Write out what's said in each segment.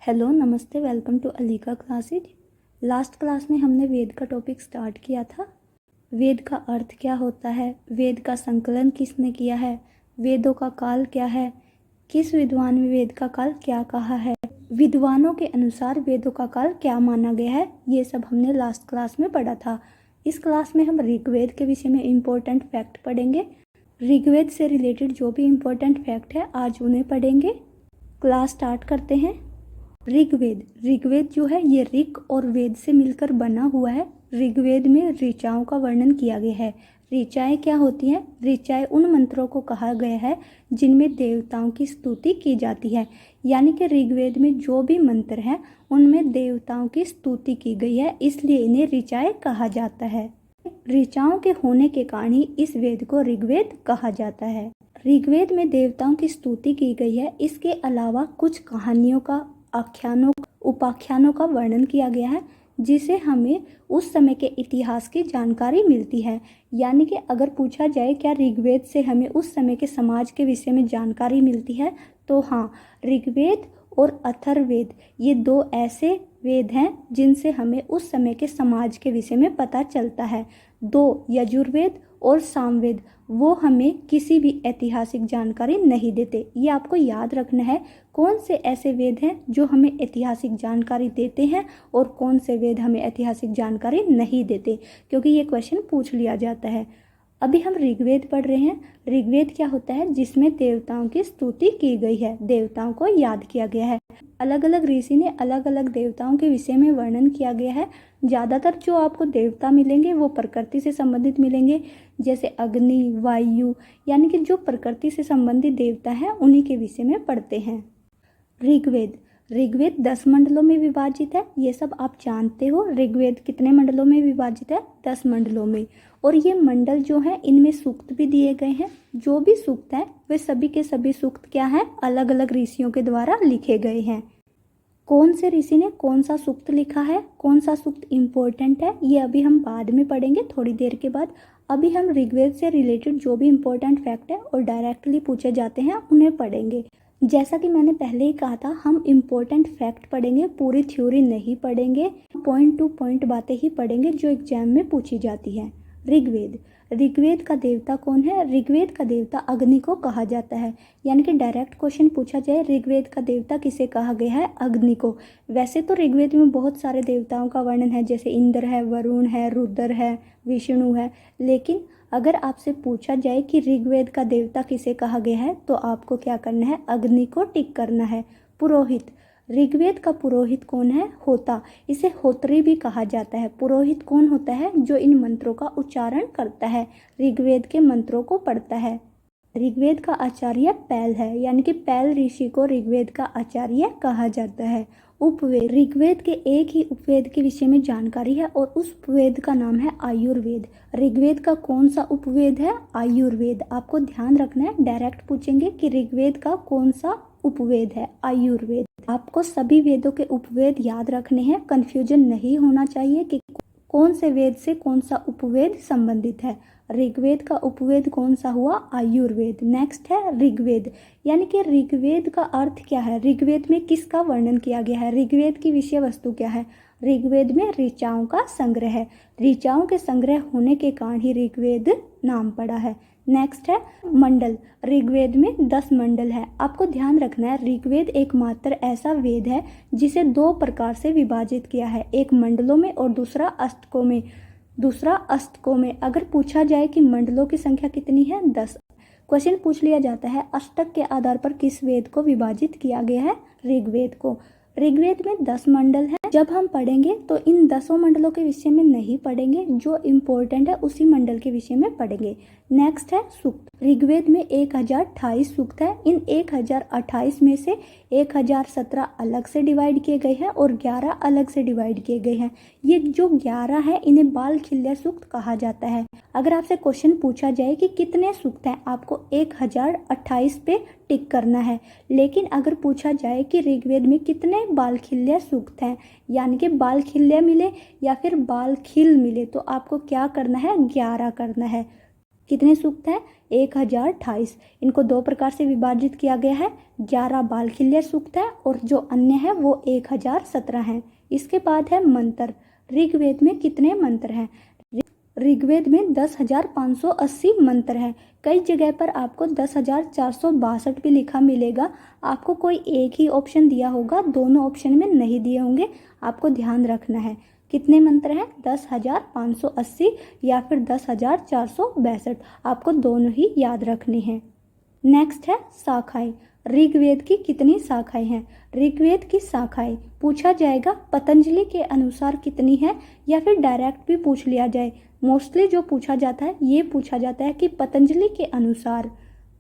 Hello नमस्ते, welcome to अलीका classes. Last class में हमने वेद का टॉपिक स्टार्ट किया था। वेद का अर्थ क्या होता है, वेद का संकलन किसने किया है, वेदों का काल क्या है, किस विद्वान में वेद का काल क्या कहा है, विद्वानों के अनुसार वेदों का काल क्या माना गया है, ये सब हमने लास्ट क्लास में पढ़ा था। इस क्लास में हम ऋग्वेद के विषय में इम्पोर्टेंट फैक्ट पढ़ेंगे। ऋग्वेद से रिलेटेड जो भी इम्पोर्टेंट फैक्ट है आज उन्हें पढ़ेंगे। क्लास स्टार्ट करते हैं। ऋग्वेद जो है ये ऋक और वेद से मिलकर बना हुआ है। ऋग्वेद में ऋचाओं का वर्णन किया गया है। ऋचाएं क्या होती हैं? ऋचाएं उन मंत्रों को कहा गया है जिनमें देवताओं की स्तुति की जाती है। यानी कि ऋग्वेद में जो भी मंत्र हैं उनमें देवताओं की स्तुति की गई है, इसलिए इन्हें ऋचाएं कहा जाता है। ऋचाओं के होने के कारण ही इस वेद को ऋग्वेद कहा जाता है। ऋग्वेद में देवताओं की स्तुति की गई है। इसके अलावा कुछ कहानियों का, आख्यानों, उपाख्यानों का वर्णन किया गया है जिसे हमें उस समय के इतिहास की जानकारी मिलती है। यानी कि अगर पूछा जाए क्या ऋग्वेद से हमें उस समय के समाज के विषय में जानकारी मिलती है, तो हाँ, ऋग्वेद और अथर्ववेद ये दो ऐसे वेद हैं जिनसे हमें उस समय के समाज के विषय में पता चलता है। दो यजुर्वेद और सामवेद वो हमें किसी भी ऐतिहासिक जानकारी नहीं देते। ये आपको याद रखना है, कौन से ऐसे वेद हैं जो हमें ऐतिहासिक जानकारी देते हैं और कौन से वेद हमें ऐतिहासिक जानकारी नहीं देते, क्योंकि ये क्वेश्चन पूछ लिया जाता है। अभी हम ऋग्वेद पढ़ रहे हैं। ऋग्वेद क्या होता है? जिसमें देवताओं की स्तुति की गई है, देवताओं को याद किया गया है। अलग अलग ऋषि ने अलग अलग देवताओं के विषय में वर्णन किया गया है। ज़्यादातर जो आपको देवता मिलेंगे वो प्रकृति से संबंधित मिलेंगे, जैसे अग्नि, वायु, यानी कि जो प्रकृति से संबंधित देवता हैं उन्हीं के विषय में पढ़ते हैं। ऋग्वेद 10 मंडलों में विभाजित है। ये सब आप जानते हो। ऋग्वेद कितने मंडलों में विभाजित है? 10 मंडलों में। और ये मंडल जो है इनमें सूक्त भी दिए गए हैं। जो भी सूक्त है वे सभी के सभी सूक्त क्या हैं? अलग अलग ऋषियों के द्वारा लिखे गए हैं। कौन से ऋषि ने कौन सा सूक्त लिखा है, कौन सा सूक्त इम्पोर्टेंट है, ये अभी हम बाद में पढ़ेंगे, थोड़ी देर के बाद। अभी हम ऋग्वेद से रिलेटेड जो भी इम्पोर्टेंट फैक्ट है और डायरेक्टली पूछे जाते हैं उन्हें पढ़ेंगे। जैसा कि मैंने पहले ही कहा था, हम इम्पोर्टेंट फैक्ट पढ़ेंगे, पूरी थ्योरी नहीं पढ़ेंगे। पॉइंट टू पॉइंट बातें ही पढ़ेंगे जो एग्जाम में पूछी जाती है। ऋग्वेद का देवता कौन है? ऋग्वेद का देवता अग्नि को कहा जाता है। यानी कि डायरेक्ट क्वेश्चन पूछा जाए ऋग्वेद का देवता किसे कहा गया है? अग्नि को। वैसे तो ऋग्वेद में बहुत सारे देवताओं का वर्णन है, जैसे इंद्र है, वरुण है, रुद्र है, विष्णु है, लेकिन अगर आपसे पूछा जाए कि ऋग्वेद का देवता किसे कहा गया है तो आपको क्या करना है? अग्नि को टिक करना है। पुरोहित, ऋग्वेद का पुरोहित कौन है? होता। इसे होत्री भी कहा जाता है। पुरोहित कौन होता है? जो इन मंत्रों का उच्चारण करता है, ऋग्वेद के मंत्रों को पढ़ता है। ऋग्वेद का आचार्य पैल है, यानी कि पैल ऋषि को ऋग्वेद का आचार्य कहा जाता है। उपवेद, ऋग्वेद के एक ही उपवेद के विषय में जानकारी है और उस उपवेद का नाम है आयुर्वेद। ऋग्वेद का कौन सा उपवेद है? आयुर्वेद। आपको ध्यान रखना है, डायरेक्ट पूछेंगे कि ऋग्वेद का कौन सा उपवेद है? आयुर्वेद। आपको सभी वेदों के उपवेद याद रखने हैं, कंफ्यूजन नहीं होना चाहिए कि कौन से वेद से कौन सा उपवेद संबंधित है। ऋग्वेद का उपवेद कौन सा हुआ? आयुर्वेद। नेक्स्ट है ऋग्वेद, यानी कि ऋग्वेद का अर्थ क्या है? ऋग्वेद में किसका वर्णन किया गया है? ऋग्वेद की विषय वस्तु क्या है? ऋग्वेद में ऋचाओं का संग्रह है। ऋचाओं के संग्रह होने के कारण ही ऋग्वेद नाम पड़ा है। नेक्स्ट है मंडल। ऋग्वेद में 10 मंडल है। आपको ध्यान रखना है, ऋग्वेद एकमात्र ऐसा वेद है जिसे 2 प्रकार से विभाजित किया है, एक मंडलों में और दूसरा अष्टकों में। अगर पूछा जाए कि मंडलों की संख्या कितनी है? 10। क्वेश्चन पूछ लिया जाता है अष्टक के आधार पर किस वेद को विभाजित किया गया है? ऋग्वेद को। ऋग्वेद में 10 मंडल हैं। जब हम पढ़ेंगे तो इन 10 मंडलों के विषय में नहीं पढ़ेंगे, जो इम्पोर्टेंट है उसी मंडल के विषय में पढ़ेंगे। नेक्स्ट है सूक्त। ऋग्वेद में 1028 सूक्त है। इन 1028 में से 1017 अलग से डिवाइड किए गए हैं और 11 अलग से डिवाइड किए गए हैं। ये जो 11 है इन्हें बालखिल्य सूक्त कहा जाता है। अगर आपसे क्वेश्चन पूछा जाए कि कितने सूक्त हैं, आपको 1028 पे टिक करना है। लेकिन अगर पूछा जाए कि ऋग्वेद में कितने बालखिल्य सूक्त हैं, यानी कि बालखिल्य मिले या फिर बालखिल मिले, तो आपको क्या करना है? 11 करना है। कितने सूक्त हैं? 1028। इनको दो प्रकार से विभाजित किया गया है। 11 बालखिल्य सूक्त है और जो अन्य है वो 1017 हैं। इसके बाद है मंत्र। ऋग्वेद में कितने मंत्र हैं? ऋग्वेद में 10,580 मंत्र हैं। कई जगह पर आपको 10,462 भी लिखा मिलेगा। आपको कोई एक ही ऑप्शन दिया होगा, दोनों ऑप्शन में नहीं दिए होंगे, आपको ध्यान रखना है। कितने मंत्र हैं? 10,580 या फिर 10,462। आपको दोनों ही याद रखने हैं। नेक्स्ट है शाखाएं। ऋग्वेद की कितनी शाखाएं हैं? ऋग्वेद की शाखाएं पूछा जाएगा पतंजलि के अनुसार कितनी है, या फिर डायरेक्ट भी पूछ लिया जाए। मोस्टली जो पूछा जाता है ये पूछा जाता है कि पतंजलि के अनुसार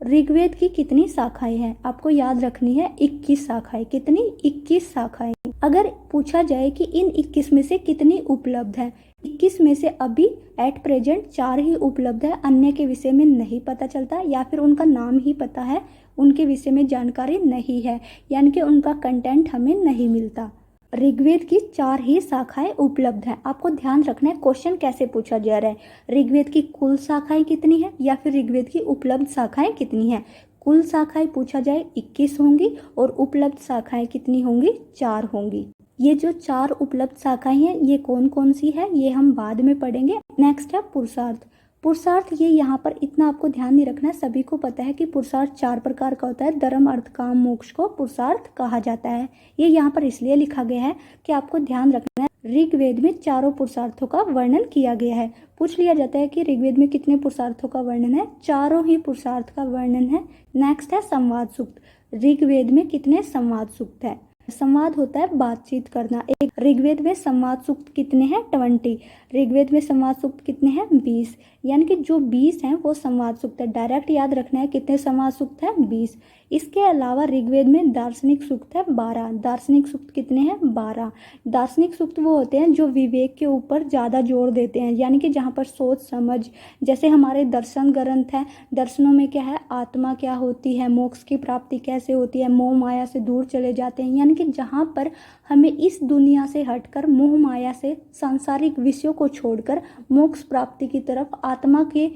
ऋग्वेद की कितनी शाखाएं हैं। आपको याद रखनी है 21 शाखाएं। कितनी? 21 शाखाएं। अगर पूछा जाए कि इन 21 में से कितनी उपलब्ध है, 21 में से अभी एट प्रेजेंट 4 ही उपलब्ध है, अन्य के विषय में नहीं पता चलता, या फिर उनका नाम ही पता है, उनके विषय में जानकारी नहीं है, यानी कि उनका कंटेंट हमें नहीं मिलता। ऋग्वेद की 4 ही शाखाएं उपलब्ध हैं। आपको ध्यान रखना है क्वेश्चन कैसे पूछा जा रहा है। ऋग्वेद की कुल शाखाएं कितनी है, या फिर ऋग्वेद की उपलब्ध शाखाएं कितनी है। कुल शाखाएं पूछा जाए 21 होंगी और उपलब्ध शाखाएं कितनी होंगी? 4 होंगी। ये जो 4 उपलब्ध शाखाएं हैं ये कौन कौन सी है ये हम बाद में पढ़ेंगे। नेक्स्ट है पुरुषार्थ। पुरुषार्थ ये यहाँ पर इतना आपको ध्यान नहीं रखना है, सभी को पता है कि पुरुषार्थ 4 प्रकार का होता है। धर्म, अर्थ, काम, मोक्ष को पुरुषार्थ कहा जाता है। ये यहाँ पर इसलिए लिखा गया है कि आपको ध्यान रखना है ऋग्वेद में चारों पुरुषार्थों का वर्णन किया गया है। पूछ लिया जाता है कि ऋग्वेद में कितने पुरुषार्थों का वर्णन है? चारों ही पुरुषार्थ का वर्णन है। नेक्स्ट है संवाद सूक्त। ऋग्वेद में कितने संवाद सूक्त है? संवाद होता है बातचीत करना। एक ऋग्वेद में संवाद सूक्त कितने हैं? 20। ऋग्वेद में संवाद सूक्त कितने हैं? 20। यानी कि जो 20 हैं वो संवाद सूक्त है। डायरेक्ट याद रखना है कितने संवाद सूक्त हैं? 20। इसके अलावा ऋग्वेद में दार्शनिक सूक्त है 12। दार्शनिक सूक्त कितने हैं? 12। दार्शनिक सूक्त वो होते हैं जो विवेक के ऊपर ज़्यादा जोर देते हैं, यानी कि जहाँ पर सोच समझ, जैसे हमारे दर्शन ग्रंथ है, दर्शनों में क्या है? आत्मा क्या होती है, मोक्ष की प्राप्ति कैसे होती है, मोह माया से दूर चले जाते हैं, यानी कि जहाँ पर हमें इस दुनिया से हटकर मोह माया से सांसारिक विषयों को छोड़कर मोक्ष प्राप्ति की तरफ आत्मा के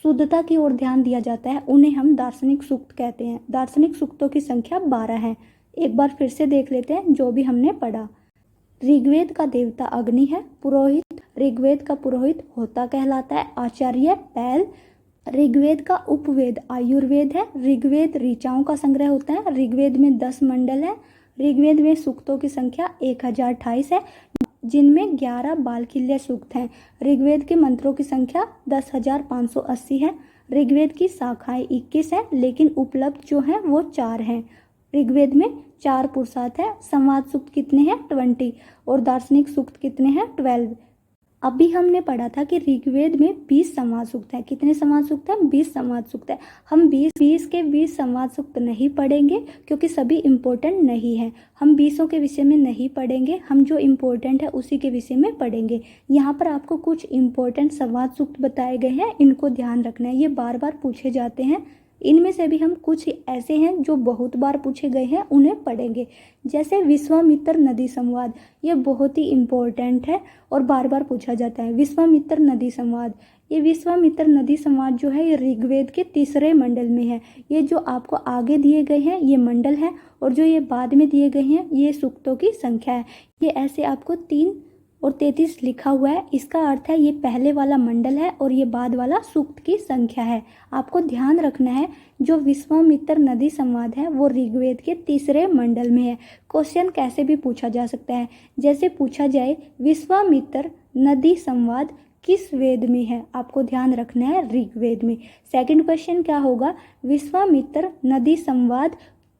शुद्धता की ओर ध्यान दिया जाता है, उन्हें हम दार्शनिक सूक्त कहते हैं। दार्शनिक सूक्तों की संख्या 12 है। एक बार फिर से देख लेते हैं जो भी हमने पढ़ा। ऋग्वेद का देवता अग्नि है। पुरोहित, ऋग्वेद का पुरोहित होता कहलाता है आचार्य, बैल। ऋग्वेद का उपवेद आयुर्वेद है। ऋग्वेद ऋचाओं का संग्रह होता है। ऋग्वेद में 10 मंडल है। ऋग्वेद में सूक्तों की संख्या 1028 है, जिनमें 11 बालखिल्य सूक्त हैं। ऋग्वेद के मंत्रों की संख्या 10,580 है। ऋग्वेद की शाखाएं 21 है, लेकिन उपलब्ध जो हैं वो 4 हैं। ऋग्वेद में 4 पुरुषार्थ है। संवाद सूक्त कितने हैं? 20। और दार्शनिक सूक्त कितने हैं? 12। अभी हमने पढ़ा था कि ऋग्वेद में 20 संवाद सूक्त है। कितने संवाद सूक्त हैं? 20 संवाद सूक्त है। हम 20 के 20 संवाद सूक्त नहीं पढ़ेंगे क्योंकि सभी इम्पोर्टेंट नहीं है। हम 20 के विषय में नहीं पढ़ेंगे, हम जो इम्पोर्टेंट है उसी के विषय में पढ़ेंगे। यहाँ पर आपको कुछ इम्पोर्टेंट संवाद सूक्त बताए गए हैं, इनको ध्यान रखना है। ये बार बार पूछे जाते हैं। इनमें से भी हम कुछ ऐसे हैं जो बहुत बार पूछे गए हैं, उन्हें पढ़ेंगे। जैसे विश्वामित्र नदी संवाद, ये बहुत ही इम्पोर्टेंट है और बार बार पूछा जाता है। विश्वामित्र नदी संवाद, ये विश्वामित्र नदी संवाद जो है ये ऋग्वेद के 3रे मंडल में है। ये जो आपको आगे दिए गए हैं ये मंडल है, और जो ये बाद में दिए गए हैं ये सूक्तों की संख्या है। ये ऐसे आपको 3 और 33 लिखा हुआ है। इसका अर्थ है ये पहले वाला मंडल है और ये बाद वाला सूक्त की संख्या है। आपको ध्यान रखना है जो विश्वामित्र नदी संवाद है वो ऋग्वेद के 3रे मंडल में है। क्वेश्चन कैसे भी पूछा जा सकता है, जैसे पूछा जाए विश्वामित्र नदी संवाद किस वेद में है? आपको ध्यान रखना है ऋग्वेद में। सेकंड क्वेश्चन क्या होगा? विश्वामित्र नदी संवाद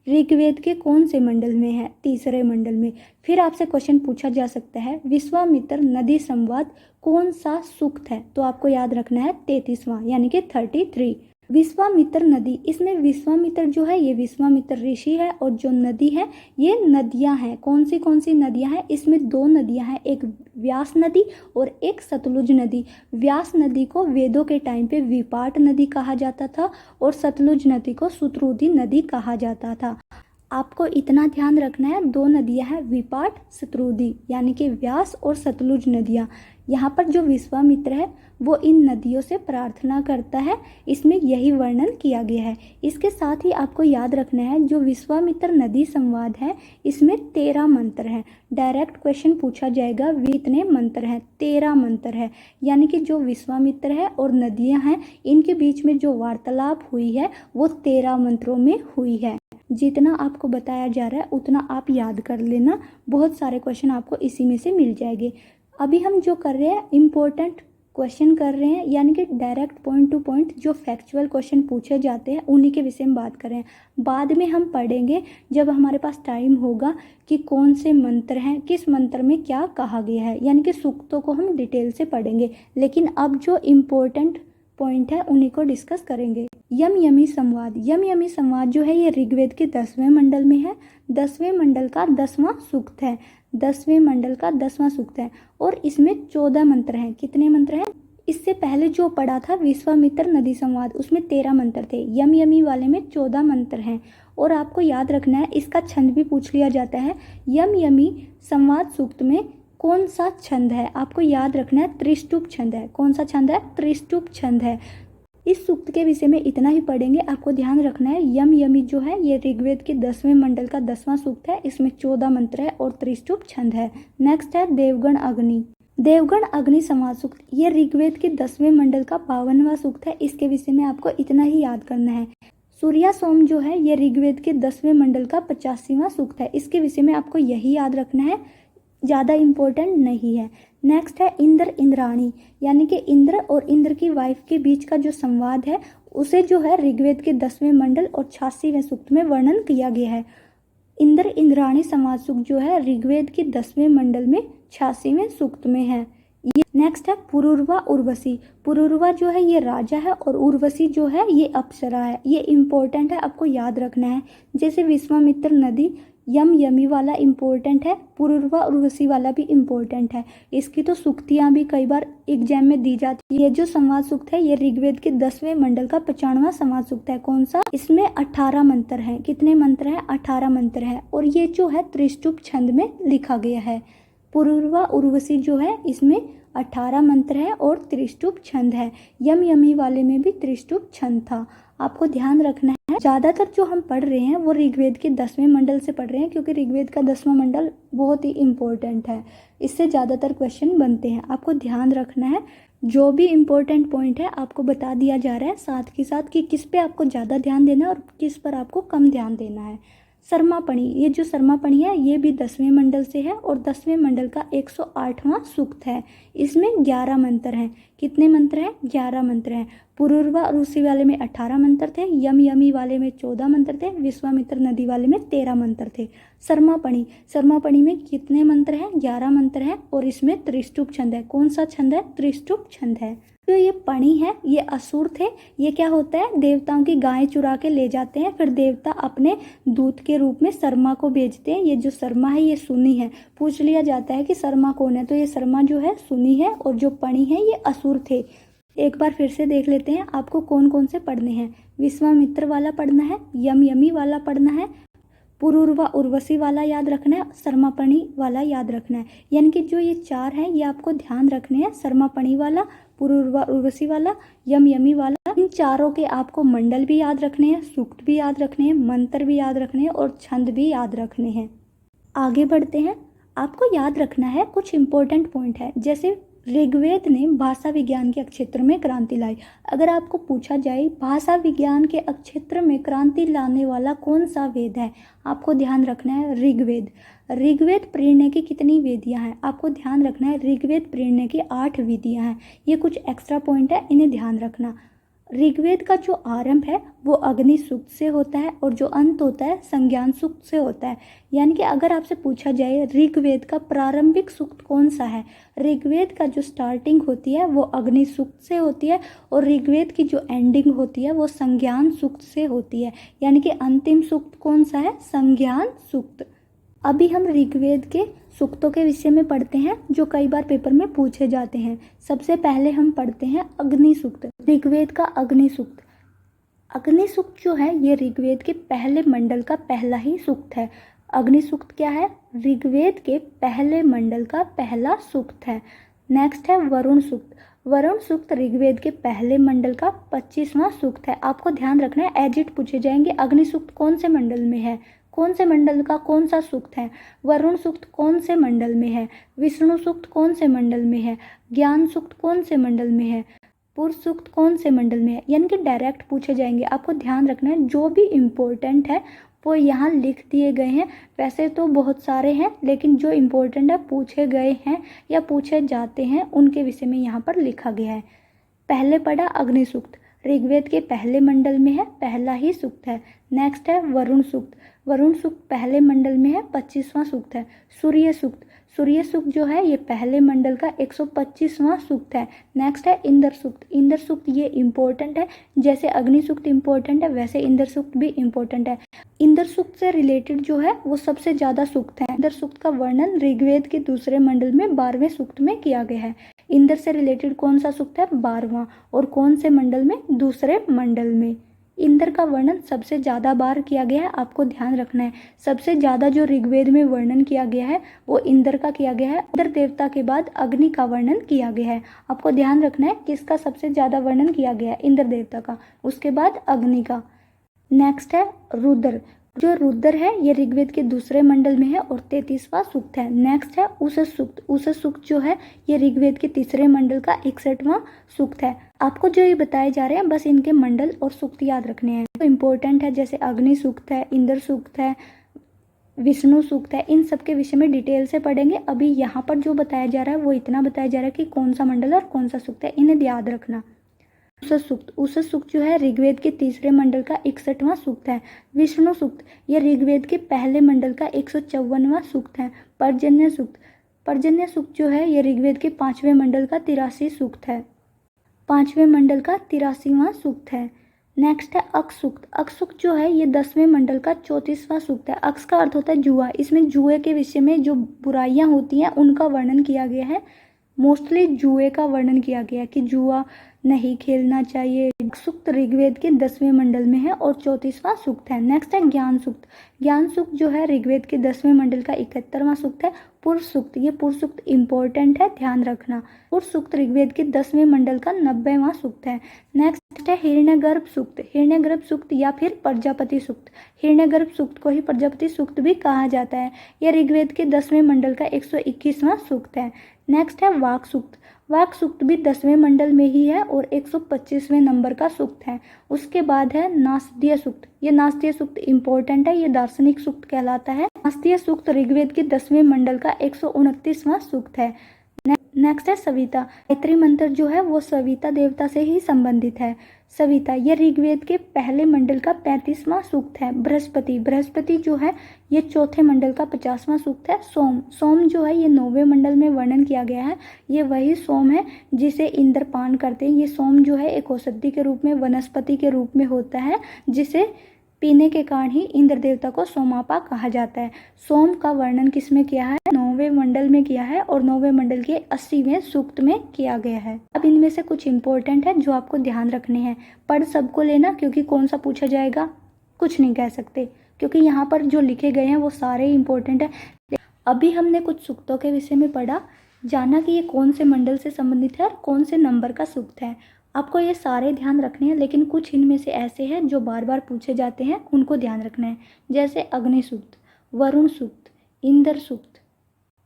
ऋग्वेद के कौन से मंडल में है? 3रे मंडल में। फिर आपसे क्वेश्चन पूछा जा सकता है विश्वामित्र नदी संवाद कौन सा सूक्त है? तो आपको याद रखना है 33वां, यानी कि 33। विश्वामित्र नदी, इसमें विश्वामित्र जो है ये विश्वामित्र ऋषि है, और जो नदी है ये नदियां हैं। कौन सी नदियां हैं? इसमें 2 नदियां हैं, एक व्यास नदी और एक सतलुज नदी। व्यास नदी को वेदों के टाइम पे विपाट नदी कहा जाता था और सतलुज नदी को शतरुंधि नदी कहा जाता था। आपको इतना ध्यान रखना है, 2 नदियां हैं विपाट सतरुदी, यानी कि व्यास और सतलुज नदियां। यहाँ पर जो विश्वामित्र है वो इन नदियों से प्रार्थना करता है, इसमें यही वर्णन किया गया है। इसके साथ ही आपको याद रखना है जो विश्वामित्र नदी संवाद है इसमें 13 मंत्र हैं। डायरेक्ट क्वेश्चन पूछा जाएगा वे इतने मंत्र हैं, 13 मंत्र है, यानी कि जो विश्वामित्र है और नदियां हैं इनके बीच में जो वार्तालाप हुई है वो 13 मंत्रों में हुई है। जितना आपको बताया जा रहा है उतना आप याद कर लेना, बहुत सारे क्वेश्चन आपको इसी में से मिल जाएंगे। अभी हम जो कर रहे हैं इम्पोर्टेंट क्वेश्चन कर रहे हैं, यानी कि डायरेक्ट पॉइंट टू पॉइंट जो फैक्चुअल क्वेश्चन पूछे जाते हैं उन्हीं के विषय में बात कर रहे हैं। बाद में हम पढ़ेंगे जब हमारे पास टाइम होगा कि कौन से मंत्र हैं, किस मंत्र में क्या कहा गया है, यानी कि सूक्तों को हम डिटेल से पढ़ेंगे। लेकिन अब जो इम्पोर्टेंट पॉइंट है उन्हीं को डिस्कस करेंगे। यम यमी संवाद, यम यमी संवाद जो है ये ऋग्वेद के 10वें मंडल में है, 10वें मंडल का 10वां सूक्त है, 10वें मंडल का 10वां सूक्त है और इसमें 14 मंत्र हैं। कितने मंत्र हैं? इससे पहले जो पढ़ा था विश्वामित्र नदी संवाद उसमें 13 मंत्र थे, यम यमी वाले में 14 मंत्र हैं। और आपको याद रखना है इसका छंद भी पूछ लिया जाता है। यम यमी संवाद सूक्त में कौन सा छंद है? आपको याद रखना है त्रिष्टुप छंद है। कौन सा छंद है? त्रिष्टुप छंद है। इस सूक्त के विषय में इतना ही पढ़ेंगे। आपको ध्यान रखना है यम यमी जो है ये ऋग्वेद के 10वें मंडल का 10वां सूक्त है, इसमें 14 मंत्र है और त्रिष्टुप छंद है। नेक्स्ट है देवगण अग्नि, देवगण अग्नि संवाद सूक्त, ये ऋग्वेद के 10वें मंडल का 52वां सूक्त है। इसके विषय में आपको इतना ही याद करना है। सूर्या सोम जो है ये ऋग्वेद के 10वें मंडल का 85वां सूक्त है। इसके विषय में आपको यही याद रखना है, ज़्यादा इम्पोर्टेंट नहीं है। नेक्स्ट है इंद्र इंद्राणी, यानी कि इंद्र और इंद्र की वाइफ के बीच का जो संवाद है उसे जो है ऋग्वेद के 10वें मंडल और 86वें सूक्त में वर्णन किया गया है। इंद्र इंद्राणी संवाद सूक्त जो है ऋग्वेद के 10वें मंडल में 86वें सूक्त में है। ये नेक्स्ट है पुरूरवा उर्वशी, पुरूरवा जो है ये राजा है और उर्वशी जो है ये अप्सरा है। ये इम्पोर्टेंट है, आपको याद रखना है। जैसे विश्वामित्र नदी यम यमी वाला इम्पोर्टेंट है, पुरूरवा उर्वशी वाला भी इम्पोर्टेंट है। इसकी तो सूक्तियाँ भी कई बार एग्जाम में दी जाती है। ये जो संवाद सूक्त है ये ऋग्वेद के 10वें मंडल का 95वां संवाद सूक्त है। कौन सा? इसमें 18 मंत्र हैं। कितने मंत्र हैं? 18 मंत्र हैं और ये जो है त्रिष्टुप छंद में लिखा गया है। पुरूरवा उर्वशी जो है इसमें 18 मंत्र है और त्रिष्टुप छंद है। यम यमी वाले में भी त्रिष्टुप छंद था। आपको ध्यान रखना है ज़्यादातर जो हम पढ़ रहे हैं वो ऋग्वेद के 10वें मंडल से पढ़ रहे हैं, क्योंकि ऋग्वेद का 10वां मंडल बहुत ही इम्पोर्टेंट है, इससे ज़्यादातर क्वेश्चन बनते हैं। आपको ध्यान रखना है जो भी इम्पोर्टेंट पॉइंट है आपको बता दिया जा रहा है, साथ के साथ कि किस पे आपको ज़्यादा ध्यान देना है और किस पर आपको कम ध्यान देना है। सरमापणी, ये जो सरमापणी है ये भी 10वें मंडल से है और 10वें मंडल का 108वां सूक्त है। इसमें 11 मंत्र हैं। कितने मंत्र हैं? 11 मंत्र हैं। पुरूरवा उर्वशी वाले में 18 मंत्र थे, यम यमी वाले में 14 मंत्र थे, विश्वामित्र नदी वाले में 13 मंत्र थे। सरमापणी, सरमापणी में कितने मंत्र हैं? 11 मंत्र हैं और इसमें त्रिष्टुप छंद है। कौन सा छंद है? त्रिष्टुप छंद है। तो ये पणी है, ये असुर थे। ये क्या होता है? देवताओं की गायें चुरा के ले जाते हैं, फिर देवता अपने दूत के रूप में शर्मा को भेजते हैं। ये जो शर्मा है ये सुनी है। पूछ लिया जाता है कि शर्मा कौन है, तो ये शर्मा जो है सुनी है और जो पणी है ये असुर थे। एक बार फिर से देख लेते हैं आपको कौन कौन से पढ़ने हैं। विश्वामित्र वाला पढ़ना है, यम यमी वाला पढ़ना है, पुरूरवा उर्वशी वाला याद रखना है, सरमापणी वाला याद रखना है। यानी कि जो ये 4 हैं ये आपको ध्यान रखने हैं, सरमापणी वाला, पुरूरवा उर्वशी वाला, यम यमी वाला। इन चारों के आपको मंडल भी याद रखने हैं, सूक्त भी याद रखने हैं, मंत्र भी याद रखने हैं और छंद भी याद रखने हैं। आगे बढ़ते हैं। आपको याद रखना है कुछ इंपॉर्टेंट पॉइंट है। जैसे ऋग्वेद ने भाषा विज्ञान के क्षेत्र में क्रांति लाई। अगर आपको पूछा जाए भाषा विज्ञान के क्षेत्र में क्रांति लाने वाला कौन सा वेद है, आपको ध्यान रखना है ऋग्वेद। ऋग्वेद प्रेरणा की कितनी वेदियां हैं? आपको ध्यान रखना है ऋग्वेद प्रेरणा की 8 विधियां हैं। ये कुछ एक्स्ट्रा पॉइंट है, इन्हें ध्यान रखना। ऋग्वेद का जो आरंभ है वो अग्नि सूक्त से होता है और जो अंत होता है संज्ञान सूक्त से होता है। यानी कि अगर आपसे पूछा जाए ऋग्वेद का प्रारंभिक सूक्त कौन सा है, ऋग्वेद का जो स्टार्टिंग होती है वो अग्नि सूक्त से होती है और ऋग्वेद की जो एंडिंग होती है वो संज्ञान सूक्त से होती है। यानी कि अंतिम सूक्त कौन सा है? संज्ञान सूक्त। अभी हम ऋग्वेद के सूक्तों के विषय में पढ़ते हैं जो कई बार पेपर में पूछे जाते हैं। सबसे पहले हम पढ़ते हैं अग्नि सूक्त। ऋग्वेद का अग्नि सूक्त। अग्नि सूक्त जो है ये ऋग्वेद के पहले मंडल का पहला ही सूक्त है। अग्नि सूक्त क्या है? ऋग्वेद के पहले मंडल का पहला सूक्त है। नेक्स्ट है वरुण सूक्त। वरुण सूक्त ऋग्वेद के पहले मंडल का 25वां सूक्त है। आपको ध्यान रखना है, एज इट पूछे जाएंगे। अग्नि सूक्त कौन से मंडल में है, कौन से मंडल का कौन सा सूक्त है, वरुण सूक्त कौन से मंडल में है, विष्णु सूक्त कौन से मंडल में है, ज्ञान सूक्त कौन से मंडल में है, पुरुष सूक्त कौन से मंडल में है, यानी कि डायरेक्ट पूछे जाएंगे। आपको ध्यान रखना है, जो भी इम्पोर्टेंट है वो यहाँ लिख दिए गए हैं। वैसे तो बहुत सारे हैं, लेकिन जो इम्पोर्टेंट है पूछे गए हैं या पूछे जाते हैं उनके विषय में यहाँ पर लिखा गया है। पहले पढ़ा अग्नि सूक्त, ऋग्वेद के पहले मंडल में है, पहला ही सूक्त है। नेक्स्ट है वरुण सूक्त। वरुण सूक्त पहले मंडल में है, 25वां सूक्त है। सूर्य सूक्त। सूर्य सूक्त जो है ये पहले मंडल का 125वां सूक्त है। नेक्स्ट है इंद्र सूक्त। इंद्र सूक्त ये इम्पोर्टेंट है, जैसे अग्नि सूक्त इम्पोर्टेंट है वैसे इंद्र सूक्त भी इम्पोर्टेंट है। इंद्र सूक्त से रिलेटेड जो है वो सबसे ज्यादा सूक्त है। इंद्र सूक्त का वर्णन ऋग्वेद के दूसरे मंडल में 12वें सूक्त में किया गया है। इंद्र से रिलेटेड कौन सा सूक्त है? 12वां। और कौन से मंडल में? दूसरे मंडल में। इंद्र का वर्णन सबसे ज़्यादा बार किया गया है, आपको ध्यान रखना है। सबसे ज़्यादा जो ऋग्वेद में वर्णन किया गया है वो इंद्र का किया गया है। इंद्र देवता के बाद अग्नि का वर्णन किया गया है। आपको ध्यान रखना है किसका सबसे ज़्यादा वर्णन किया गया है? इंद्र देवता का, उसके बाद अग्नि का। नेक्स्ट है रुद्र। जो रुद्र है ये ऋग्वेद के दूसरे मंडल में है और 33वां सूक्त है। नेक्स्ट है उषस सूक्त। उषस सूक्त जो है ये ऋग्वेद के तीसरे मंडल का 61वां सूक्त है। आपको जो ये बताए जा रहे हैं बस इनके मंडल और सूक्त याद रखने हैं। तो इम्पोर्टेंट है, जैसे अग्नि सूक्त है, इंद्र सूक्त है, विष्णु सूक्त है, इन सब के विषय में डिटेल से पढ़ेंगे। अभी यहाँ पर जो बताया जा रहा है वो इतना बताया जा रहा है कि कौन सा मंडल और कौन सा सूक्त है, इन्हें याद रखना। उषस सूक्त। उषस सूक्त जो है ऋग्वेद के तीसरे मंडल का 61वां सूक्त है। विष्णु सूक्त ये ऋग्वेद के पहले मंडल का 154वां सूक्त है। पर्जन्य सूक्त। पर्जन्य सूक्त जो है ये ऋग्वेद के 5वें मंडल का 83 सूक्त है। 5वें मंडल का 83वां सूक्त है। नेक्स्ट है अक्ष सूक्त। अक्ष सूक्त जो है ये 10वें मंडल का 34वां सूक्त है। अक्ष का अर्थ होता है जुआ। इसमें जुए के विषय में जो बुराइयां होती हैं उनका वर्णन किया गया है। मोस्टली जुए का वर्णन किया गया है कि जुआ नहीं खेलना चाहिए। सूक्त ऋग्वेद के 10वें मंडल में है और 34वां सूक्त है। नेक्स्ट है ज्ञान सूक्त। ज्ञान सूक्त जो है ऋग्वेद के 10वें मंडल का 71वां सूक्त है। पुरुष सूक्त। ये पुरुष सूक्त इम्पोर्टेंट है, ध्यान रखना। पुरुष सूक्त ऋग्वेद के 10वें मंडल का 90वां सूक्त है। नेक्स्ट है हिरण्यगर्भ सूक्त। हिरण्यगर्भ सूक्त या फिर प्रजापति सूक्त। हिरण्यगर्भ सूक्त को ही प्रजापति सूक्त भी कहा जाता है। यह ऋग्वेद के 10वें मंडल का 121वां सूक्त है। नेक्स्ट है वाक सूक्त। वाक सूक्त भी 10वें मंडल में ही है और 125वें नंबर का सूक्त है। उसके बाद है नास्तिय सूक्त। ये नास्तिय सूक्त इम्पोर्टेंट है, ये दार्शनिक सूक्त कहलाता है। नास्तिय सूक्त ऋग्वेद के 10वें मंडल का 129वां सूक्त है। नेक्स्ट है सविता। गायत्री मंत्र जो है वो सविता देवता से ही संबंधित है। सविता ये ऋग्वेद के पहले मंडल का 35वां सूक्त है। बृहस्पति। बृहस्पति जो है ये चौथे मंडल का 50वां सूक्त है। सोम। सोम जो है ये 9वें मंडल में वर्णन किया गया है। ये वही सोम है जिसे इंद्र पान करते हैं। ये सोम जो है एक औषधि के रूप में, वनस्पति के रूप में होता है, जिसे पीने के कारण ही इंद्र देवता को सोमापा कहा जाता है। सोम का वर्णन किसमें किया है? 9वें मंडल में किया है और 9वें मंडल के 80वें सूक्त में किया गया है। अब इनमें से कुछ इंपॉर्टेंट है जो आपको ध्यान रखने हैं। पढ़ सबको लेना, क्योंकि कौन सा पूछा जाएगा कुछ नहीं कह सकते, क्योंकि यहाँ पर जो लिखे गए हैं वो सारे इंपॉर्टेंट है। अभी हमने कुछ सूक्तों के विषय में पढ़ा, जाना कि ये कौन से मंडल से संबंधित है और कौन से नंबर का सूक्त है। आपको ये सारे ध्यान रखने हैं, लेकिन कुछ इनमें से ऐसे हैं जो बार बार पूछे जाते हैं, उनको ध्यान रखना है। जैसे अग्नि सूक्त, वरुण सूक्त, इंद्र सूक्त।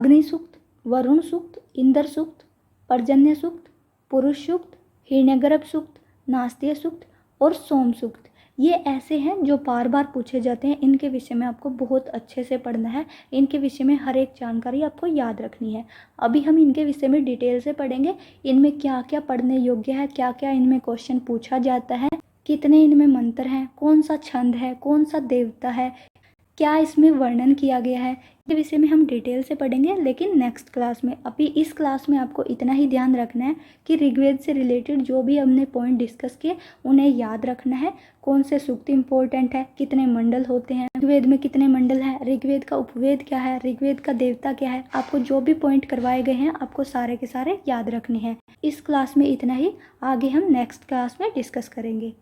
अग्नि सूक्त, वरुण सूक्त, इंद्र सूक्त, पर्जन्य सूक्त, पुरुष सूक्त, हिरण्यगर्भ सूक्त, नास्तिय सूक्त और सोम सूक्त। ये ऐसे हैं जो बार बार पूछे जाते हैं। इनके विषय में आपको बहुत अच्छे से पढ़ना है। इनके विषय में हर एक जानकारी आपको याद रखनी है। अभी हम इनके विषय में डिटेल से पढ़ेंगे। इनमें क्या क्या पढ़ने योग्य है, क्या क्या इनमें क्वेश्चन पूछा जाता है, कितने इनमें मंत्र हैं, कौन सा छंद है, कौन सा देवता है, क्या इसमें वर्णन किया गया है, के विषय में हम डिटेल से पढ़ेंगे, लेकिन नेक्स्ट क्लास में। अभी इस क्लास में आपको इतना ही ध्यान रखना है कि ऋग्वेद से रिलेटेड जो भी हमने पॉइंट डिस्कस किए उन्हें याद रखना है। कौन से सूक्त इंपॉर्टेंट है, कितने मंडल होते हैं, ऋग्वेद में कितने मंडल हैं, ऋग्वेद का उपवेद क्या है, ऋग्वेद का देवता क्या है। आपको जो भी पॉइंट करवाए गए हैं आपको सारे के सारे याद रखने हैं। इस क्लास में इतना ही, आगे हम नेक्स्ट क्लास में डिस्कस करेंगे।